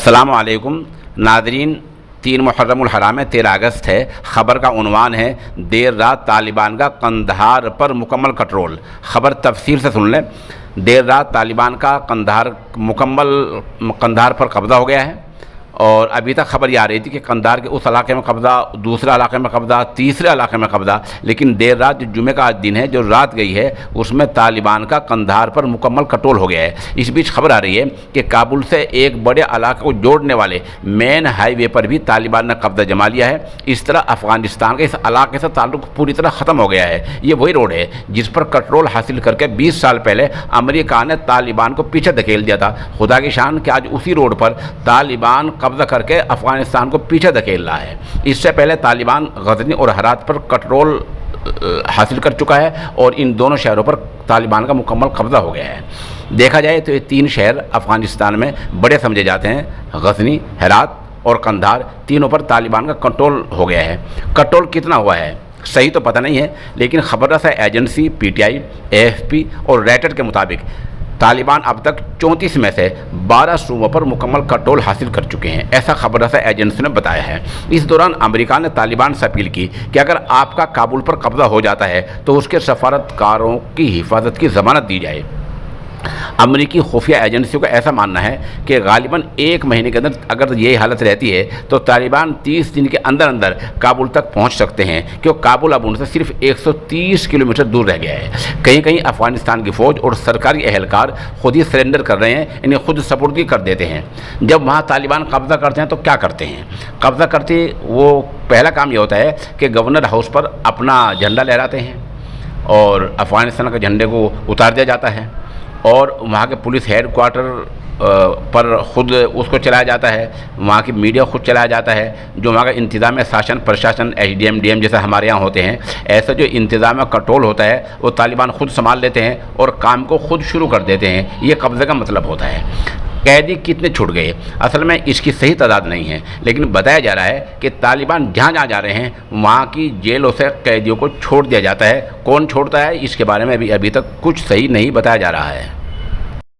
अस्सलाम वालेकुम नादरीन। 3 मुहर्रम हराम है, 13 अगस्त है। ख़बर का उन्वान है देर रात तालिबान का कंधार पर मुकम्मल कंट्रोल। ख़बर तफसील से सुन लें। देर रात तालिबान का कंधार पर कब्ज़ा हो गया है और अभी तक खबर ये आ रही थी कि कंधार के उस इलाके में कब्ज़ा, दूसरे इलाके में कब्ज़ा, तीसरे इलाके में कब्ज़ा, लेकिन देर रात जो जुमे का आज दिन है, जो रात गई है, उसमें तालिबान का कंधार पर मुकम्मल कंट्रोल हो गया है। इस बीच खबर आ रही है कि काबुल से एक बड़े इलाके को जोड़ने वाले मेन हाईवे पर भी तालिबान ने कब्ज़ा जमा लिया है। इस तरह अफ़गानिस्तान के इस इलाके से ताल्लुक़ पूरी तरह ख़त्म हो गया है। ये वही रोड है जिस पर कंट्रोल हासिल करके 20 साल पहले अमेरिका ने तालिबान को पीछे धकेल दिया था। खुदा की शान कि आज उसी रोड पर तालिबान कब्ज़ा करके अफ़गानिस्तान को पीछे धकेल रहा है। इससे पहले तालिबान गज़नी और हरात पर कंट्रोल हासिल कर चुका है और इन दोनों शहरों पर तालिबान का मुकम्मल कब्ज़ा हो गया है। देखा जाए तो ये 3 शहर अफ़गानिस्तान में बड़े समझे जाते हैं। गज़नी, हेरात और कंधार, तीनों पर तालिबान का कंट्रोल हो गया है। कंट्रोल कितना हुआ है सही तो पता नहीं है, लेकिन खबररसा एजेंसी PTI, AFP और रॉयटर्स के मुताबिक तालिबान अब तक 34 में से 12 सूबों पर मुकम्मल कंट्रोल हासिल कर चुके हैं, ऐसा खबररसा एजेंसी ने बताया है। इस दौरान अमेरिका ने तालिबान से अपील की कि अगर आपका काबुल पर कब्ज़ा हो जाता है तो उसके सफारतकारों की हिफाजत की ज़मानत दी जाए। अमेरिकी खुफिया एजेंसियों का ऐसा मानना है कि गालिबन 1 महीने के अंदर अगर ये हालत रहती है तो तालिबान 30 दिन के अंदर अंदर काबुल तक पहुंच सकते हैं, क्योंकि काबुल अब उनसे सिर्फ 130 किलोमीटर दूर रह गया है। कहीं कहीं अफ़गानिस्तान की फ़ौज और सरकारी एहलकार खुद ही सरेंडर कर रहे हैं, इन्हें खुद सपुर्दगी कर देते हैं। जब वहाँ तालिबान कब्ज़ा करते हैं तो क्या करते हैं? कब्ज़ा करते वो पहला काम ये होता है कि गवर्नर हाउस पर अपना झंडा लहराते हैं और अफ़गानिस्तान के झंडे को उतार दिया जाता है और वहाँ के पुलिस हेडक्वार्टर पर ख़ुद उसको चलाया जाता है। वहाँ की मीडिया खुद चलाया जाता है। जो वहाँ का इंतज़ाम शासन प्रशासन SDM DM जैसे हमारे यहाँ होते हैं, ऐसा जो इंतज़ाम कंट्रोल होता है वो तालिबान खुद संभाल लेते हैं और काम को खुद शुरू कर देते हैं। ये कब्ज़े का मतलब होता है। कैदी कितने छूट गए, असल में इसकी सही तादाद नहीं है, लेकिन बताया जा रहा है कि तालिबान जहाँ जहाँ जा रहे हैं वहाँ की जेलों से कैदियों को छोड़ दिया जाता है। कौन छोड़ता है इसके बारे में अभी तक कुछ सही नहीं बताया जा रहा है।